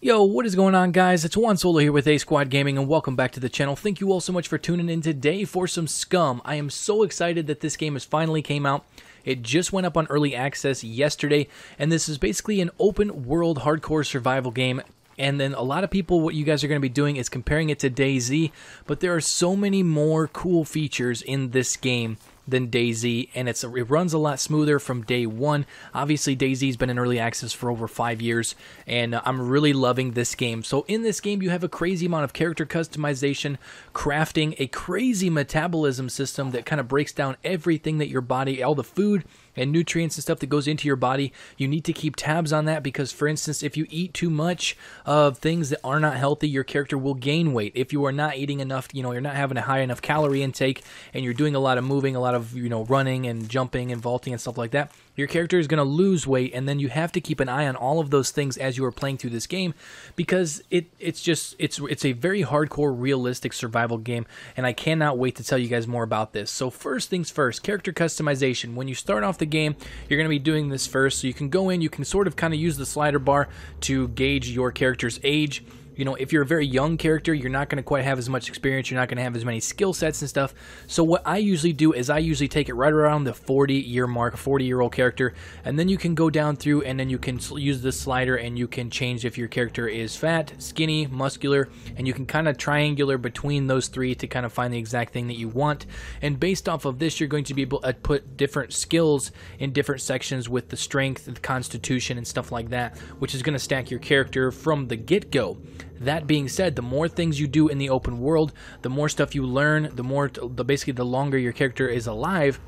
Yo, what is going on, guys? It's Juan Solo here with ASQD Gaming, and welcome back to the channel. Thank you all so much for tuning in today for some SCUM. I am so excited that this game has finally came out. It just went up on early access yesterday, and this is basically an open world hardcore survival game. And then a lot of people, what you guys are going to be doing is comparing it to DayZ, but there are so many more cool features in this game than DayZ, and it runs a lot smoother from day one. Obviously, DayZ's been in early access for over 5 years, and I'm really loving this game. So in this game, you have a crazy amount of character customization, crafting, a crazy metabolism system that kind of breaks down everything that your body, all the food and nutrients and stuff that goes into your body. You need to keep tabs on that because, for instance, if you eat too much of things that are not healthy, your character will gain weight. If you are not eating enough, you're not having a high enough calorie intake, and you're doing a lot of moving, a lot of, running and jumping and vaulting and stuff like that, your character is going to lose weight, and then you have to keep an eye on all of those things as you are playing through this game because it's a very hardcore, realistic survival game, and I cannot wait to tell you guys more about this. So first things first, character customization. When you start off the game, you're going to be doing this first, so you can go in, you can sort of kind of use the slider bar to gauge your character's age. If you're a very young character, you're not going to quite have as much experience, you're not going to have as many skill sets and stuff. So what I usually do is I usually take it right around the 40-year mark, a 40-year-old character, and then you can go down through and then you can use this slider and you can change if your character is fat, skinny, muscular, and you can kind of triangular between those three to kind of find the exact thing that you want. And based off of this, you're going to be able to put different skills in different sections with the strength, the constitution, and stuff like that, which is going to stack your character from the get-go. That being said, the more things you do in the open world, the more stuff you learn, basically the longer your character is alive,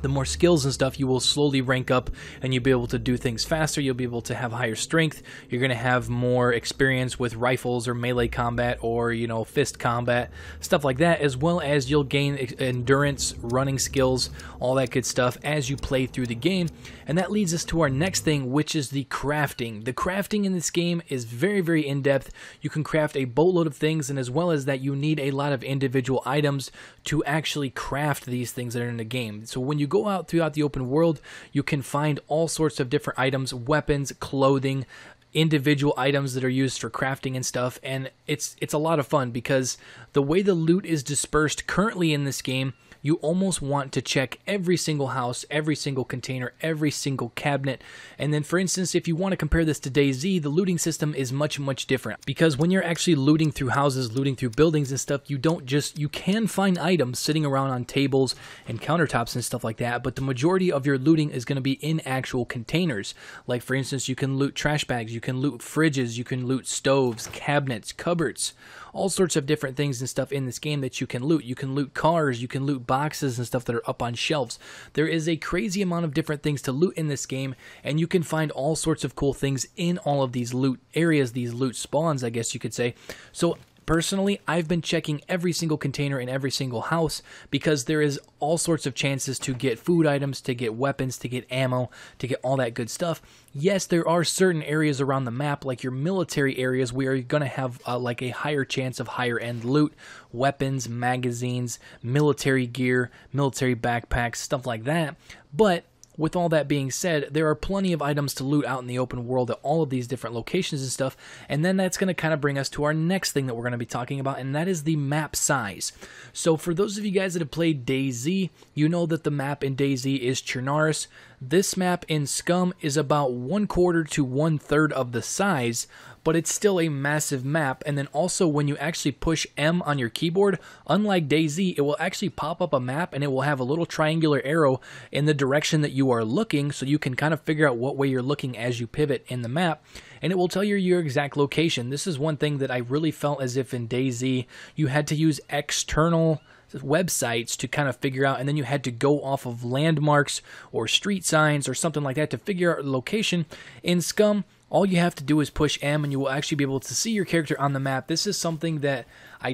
the more skills and stuff you will slowly rank up, and you'll be able to do things faster. You'll be able to have higher strength. You're going to have more experience with rifles or melee combat or, fist combat, stuff like that, as well as you'll gain endurance, running skills, all that good stuff as you play through the game. And that leads us to our next thing, which is the crafting. The crafting in this game is very, very in-depth. You can craft a boatload of things, and as well as that, you need a lot of individual items to actually craft these things that are in the game. So when you go out throughout the open world, you can find all sorts of different items, weapons, clothing, individual items that are used for crafting and stuff, and it's a lot of fun because the way the loot is dispersed currently in this game, you almost want to check every single house, every single container, every single cabinet. And then, for instance, if you want to compare this to DayZ, the looting system is much, much different. Because when you're actually looting through houses, looting through buildings and stuff, you can find items sitting around on tables and countertops and stuff like that, but the majority of your looting is going to be in actual containers. Like, for instance, you can loot trash bags, you can loot fridges, you can loot stoves, cabinets, cupboards, all sorts of different things and stuff in this game that you can loot. You can loot cars, you can loot boxes and stuff that are up on shelves. There is a crazy amount of different things to loot in this game, and you can find all sorts of cool things in all of these loot areas, these loot spawns, I guess you could say. So personally, I've been checking every single container in every single house because there is all sorts of chances to get food items, to get weapons, to get ammo, to get all that good stuff. Yes, there are certain areas around the map, like your military areas, where you're going to have like a higher chance of higher end loot, weapons, magazines, military gear, military backpacks, stuff like that. But with all that being said, there are plenty of items to loot out in the open world at all of these different locations and stuff, and then that's going to kind of bring us to our next thing that we're going to be talking about, and that is the map size. So for those of you guys that have played DayZ, you know that the map in DayZ is Chernarus. This map in SCUM is about 1/4 to 1/3 of the size, but it's still a massive map. And then also when you actually push M on your keyboard, unlike DayZ, it will actually pop up a map and it will have a little triangular arrow in the direction that you are looking, so you can kind of figure out what way you're looking as you pivot in the map, and it will tell you your exact location. This is one thing that I really felt as if in DayZ you had to use external websites to kind of figure out, and then you had to go off of landmarks or street signs or something like that to figure out a location. In SCUM, all you have to do is push M and you will actually be able to see your character on the map. This is something that I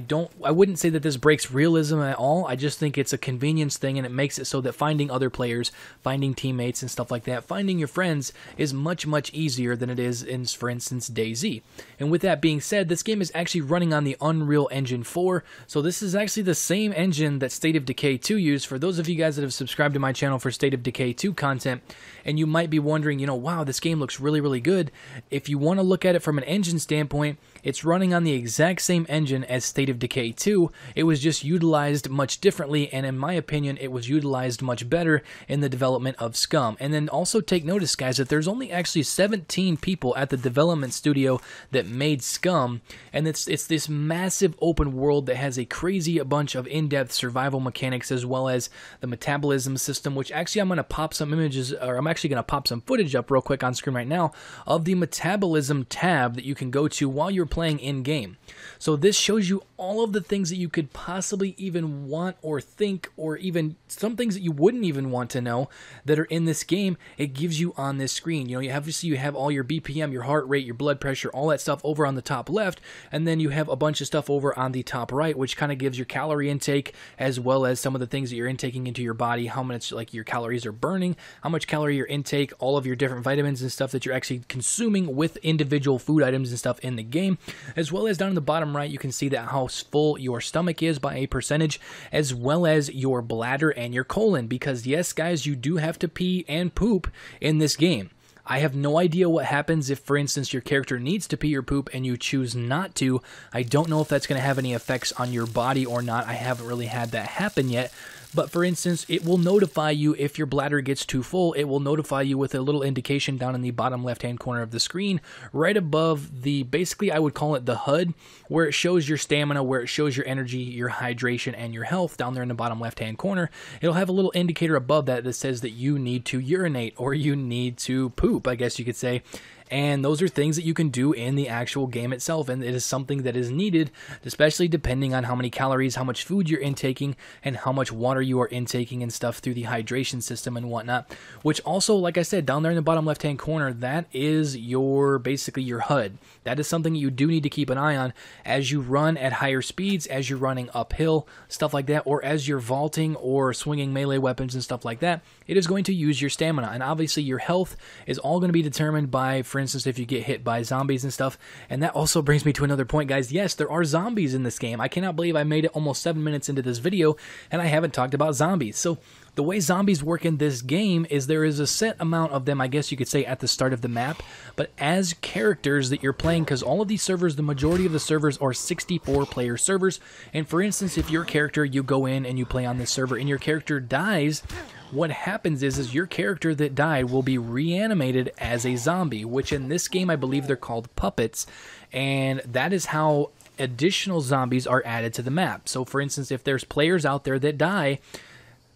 wouldn't say that this breaks realism at all. I just think it's a convenience thing, and it makes it so that finding other players, finding teammates and stuff like that, finding your friends is much, much easier than it is in, for instance, DayZ. And with that being said, this game is actually running on the Unreal Engine 4, so this is actually the same engine that State of Decay 2 used. For those of you guys that have subscribed to my channel for State of Decay 2 content, and you might be wondering, wow, this game looks really, really good. If you want to look at it from an engine standpoint, it's running on the exact same engine as State of Decay 2. It was just utilized much differently, and in my opinion, it was utilized much better in the development of SCUM. And then also take notice, guys, that there's only actually 17 people at the development studio that made SCUM, and it's this massive open world that has a crazy bunch of in-depth survival mechanics, as well as the metabolism system, which actually I'm going to pop some images, or I'm actually going to pop some footage up real quick on screen right now of the metabolism tab that you can go to while you're playing in-game. So this shows you all of the things that you could possibly even want or think, or even some things that you wouldn't even want to know that are in this game. It gives you on this screen. You know, you have all your BPM, your heart rate, your blood pressure, all that stuff over on the top left, and then you have a bunch of stuff over on the top right, which kind of gives your calorie intake, as well as some of the things that you're intaking into your body, how much like your calories are burning, how much calorie your intake, all of your different vitamins and stuff that you're actually consuming with individual food items and stuff in the game, as well as down in the bottom right, you can see that how full your stomach is by a percentage, as well as your bladder and your colon, because yes, guys, you do have to pee and poop in this game. I have no idea what happens if, for instance, your character needs to pee or poop and you choose not to. I don't know if that's going to have any effects on your body or not. I haven't really had that happen yet. But for instance, it will notify you if your bladder gets too full. It will notify you with a little indication down in the bottom left-hand corner of the screen, right above the, basically I would call it the HUD, where it shows your stamina, where it shows your energy, your hydration, and your health down there in the bottom left-hand corner. It'll have a little indicator above that that says that you need to urinate, or you need to poop, I guess you could say. And those are things that you can do in the actual game itself, and it is something that is needed, especially depending on how many calories, how much food you're intaking, and how much water you are intaking and stuff through the hydration system and whatnot. Which also, like I said, down there in the bottom left-hand corner, that is your, basically your HUD. That is something you do need to keep an eye on as you run at higher speeds, as you're running uphill, stuff like that, or as you're vaulting or swinging melee weapons and stuff like that. It is going to use your stamina, and obviously your health is all going to be determined by, for instance, if you get hit by zombies and stuff. And that also brings me to another point, guys. Yes, there are zombies in this game. I cannot believe I made it almost 7 minutes into this video and I haven't talked about zombies. So the way zombies work in this game is there is a set amount of them, I guess you could say, at the start of the map, but as characters that you're playing, because all of these servers, the majority of the servers are 64-player servers, and for instance, if your character, you go in and you play on this server and your character dies, what happens is your character that died will be reanimated as a zombie, which in this game I believe they're called puppets, and that is how additional zombies are added to the map. So for instance, if there's players out there that die,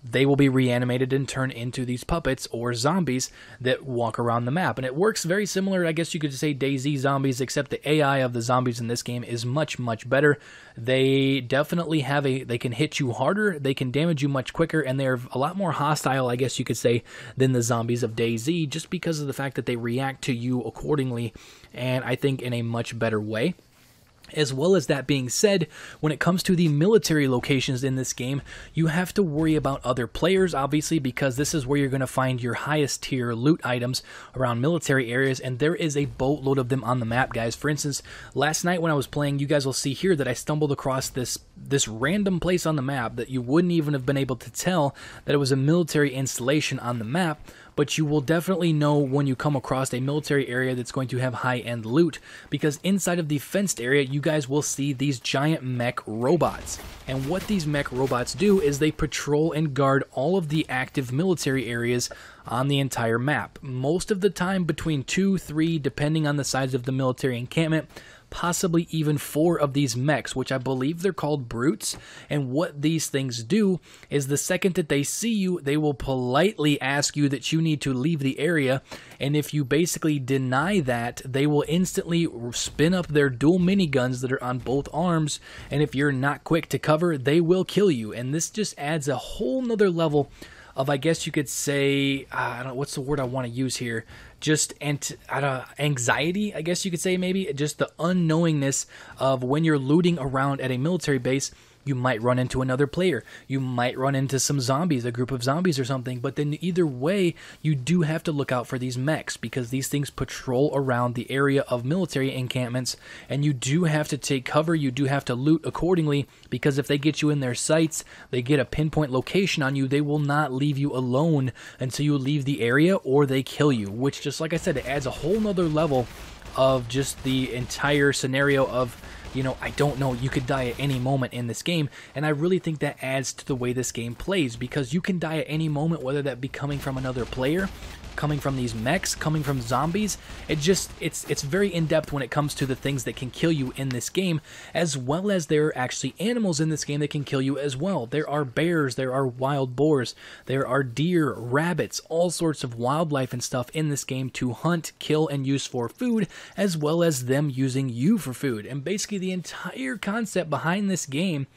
they will be reanimated and turned into these puppets or zombies that walk around the map. And it works very similar, I guess you could say, DayZ zombies, except the AI of the zombies in this game is much, much better. They definitely have they can hit you harder, they can damage you much quicker, and they're a lot more hostile, I guess you could say, than the zombies of DayZ, just because of the fact that they react to you accordingly, and I think in a much better way. As well as that being said, when it comes to the military locations in this game, you have to worry about other players, obviously, because this is where you're going to find your highest tier loot items around military areas, and there is a boatload of them on the map, guys. For instance, last night when I was playing, you guys will see here that I stumbled across this random place on the map that you wouldn't even have been able to tell that it was a military installation on the map, but you will definitely know when you come across a military area that's going to have high-end loot, because inside of the fenced area, you guys will see these giant mech robots. And what these mech robots do is they patrol and guard all of the active military areas on the entire map. Most of the time between 2, 3, depending on the size of the military encampment, possibly even 4 of these mechs, which I believe they're called brutes. And what these things do is the second that they see you, they will politely ask you that you need to leave the area, and if you basically deny that, they will instantly spin up their dual miniguns that are on both arms, and if you're not quick to cover, they will kill you. And this just adds a whole nother level of, I guess you could say, I don't know, what's the word I want to use here? Just anxiety, I guess you could say, maybe. Just the unknowingness of when you're looting around at a military base, You might run into another player. You might run into some zombies, a group of zombies or something. But then either way, you do have to look out for these mechs because these things patrol around the area of military encampments. And you do have to take cover. You do have to loot accordingly because if they get you in their sights, they get a pinpoint location on you. They will not leave you alone until you leave the area or they kill you. Which, just like I said, it adds a whole nother level of just the entire scenario of, you know, I don't know, you could die at any moment in this game, and I really think that adds to the way this game plays, because you can die at any moment, whether that be coming from another player, coming from these mechs, coming from zombies. It's very in-depth when it comes to the things that can kill you in this game, as well as there are actually animals in this game that can kill you as well. There are bears, there are wild boars, there are deer, rabbits, all sorts of wildlife and stuff in this game to hunt, kill, and use for food, as well as them using you for food. And basically the entire concept behind this game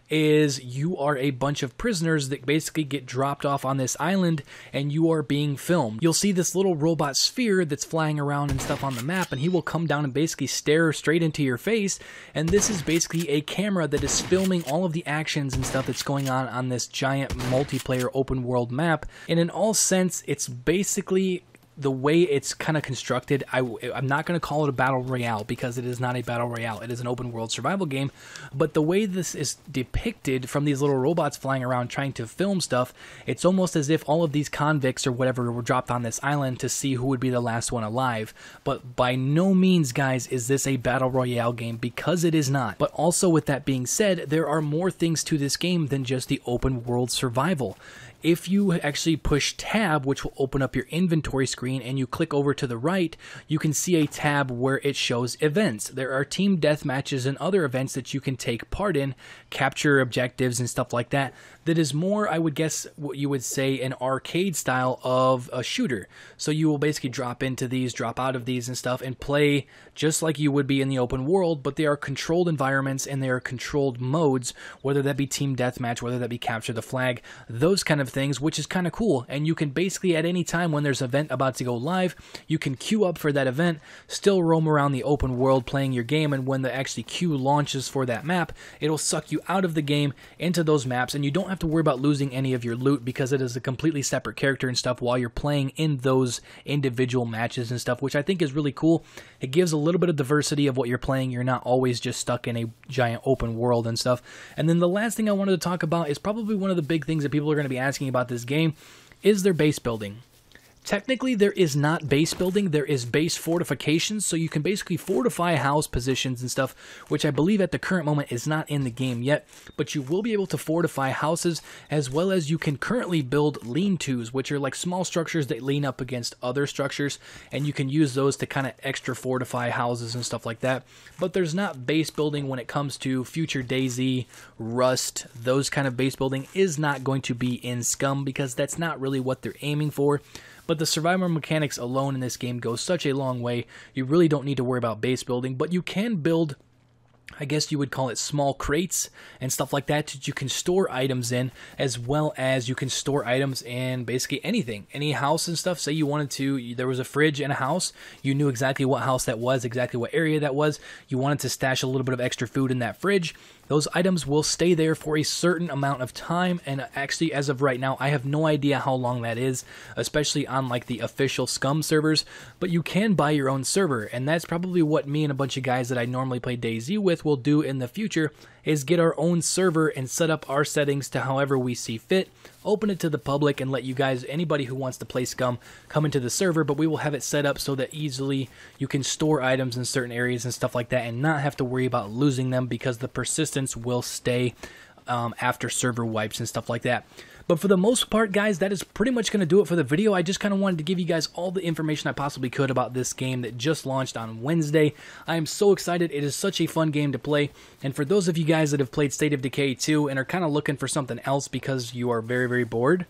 is you are a bunch of prisoners that basically get dropped off on this island and you are being filmed. You'll see this little robot sphere that's flying around and stuff on the map, and he will come down and basically stare straight into your face, and this is basically a camera that is filming all of the actions and stuff that's going on this giant multiplayer open world map. And in all sense, it's basically the way it's kind of constructed. I'm not going to call it a battle royale because it is not a battle royale. It is an open world survival game. But the way this is depicted from these little robots flying around trying to film stuff, it's almost as if all of these convicts or whatever were dropped on this island to see who would be the last one alive. But by no means, guys, is this a battle royale game, because it is not. But also, with that being said, there are more things to this game than just the open world survival. If you actually push tab, which will open up your inventory screen, and you click over to the right, you can see a tab where it shows events. There are team deathmatches and other events that you can take part in, capture objectives and stuff like that. That is more, I would guess, what you would say an arcade style of a shooter. So you will basically drop into these, drop out of these and stuff, and play just like you would be in the open world, but they are controlled environments and they are controlled modes, whether that be team deathmatch, whether that be capture the flag, those kind of things, which is kind of cool. And you can basically, at any time when there's an event about to go live, you can queue up for that event, still roam around the open world playing your game, and when the actually queue launches for that map, it'll suck you out of the game into those maps, and you don't have to worry about losing any of your loot because it is a completely separate character and stuff while you're playing in those individual matches and stuff, which I think is really cool. It gives a little bit of diversity of what you're playing. You're not always just stuck in a giant open world and stuff. And then the last thing I wanted to talk about is probably one of the big things that people are going to be asking about this game is their base building. Technically, there is not base building, there is base fortifications, so you can basically fortify house positions and stuff, which I believe at the current moment is not in the game yet, but you will be able to fortify houses, as well as you can currently build lean-tos, which are like small structures that lean up against other structures, and you can use those to kind of extra fortify houses and stuff like that. But there's not base building when it comes to future DayZ, Rust, those kind of base building is not going to be in SCUM because that's not really what they're aiming for. But the survival mechanics alone in this game go such a long way, you really don't need to worry about base building, but you can build, I guess you would call it, small crates and stuff like that you can store items in, as well as you can store items in basically anything, any house and stuff. Say you wanted to, there was a fridge in a house, you knew exactly what house that was, exactly what area that was, you wanted to stash a little bit of extra food in that fridge. Those items will stay there for a certain amount of time, and actually, as of right now, I have no idea how long that is, especially on like the official SCUM servers, but you can buy your own server, and that's probably what me and a bunch of guys that I normally play DayZ with will do in the future, is get our own server and set up our settings to however we see fit, open it to the public, and let you guys, anybody who wants to play SCUM, come into the server, but we will have it set up so that easily you can store items in certain areas and stuff like that and not have to worry about losing them because the persistence will stay after server wipes and stuff like that. But for the most part, guys, that is pretty much going to do it for the video. I just kind of wanted to give you guys all the information I possibly could about this game that just launched on Wednesday. I am so excited. It is such a fun game to play. And for those of you guys that have played State of Decay 2 and are kind of looking for something else because you are very, very bored,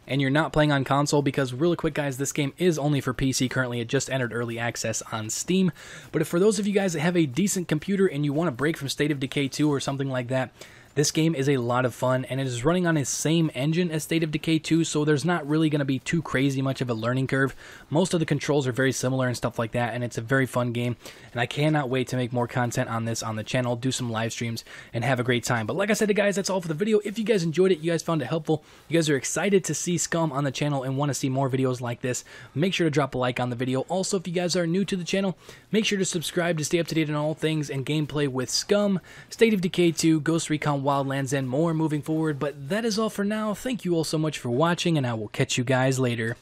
and you're not playing on console, because really quick, guys, this game is only for PC currently. It just entered early access on Steam. But if for those of you guys that have a decent computer and you want to break from State of Decay 2 or something like that, This game is a lot of fun, and it is running on the same engine as State of Decay 2, so there's not really going to be too crazy much of a learning curve. Most of the controls are very similar and stuff like that, and it's a very fun game, and I cannot wait to make more content on this on the channel, do some live streams, and have a great time. But like I said, guys, that's all for the video. If you guys enjoyed it, you guys found it helpful, you guys are excited to see SCUM on the channel and want to see more videos like this, make sure to drop a like on the video. Also, if you guys are new to the channel, make sure to subscribe to stay up to date on all things and gameplay with SCUM, State of Decay 2, Ghost Recon Wildlands, and more moving forward. But that is all for now. Thank you all so much for watching, and I will catch you guys later.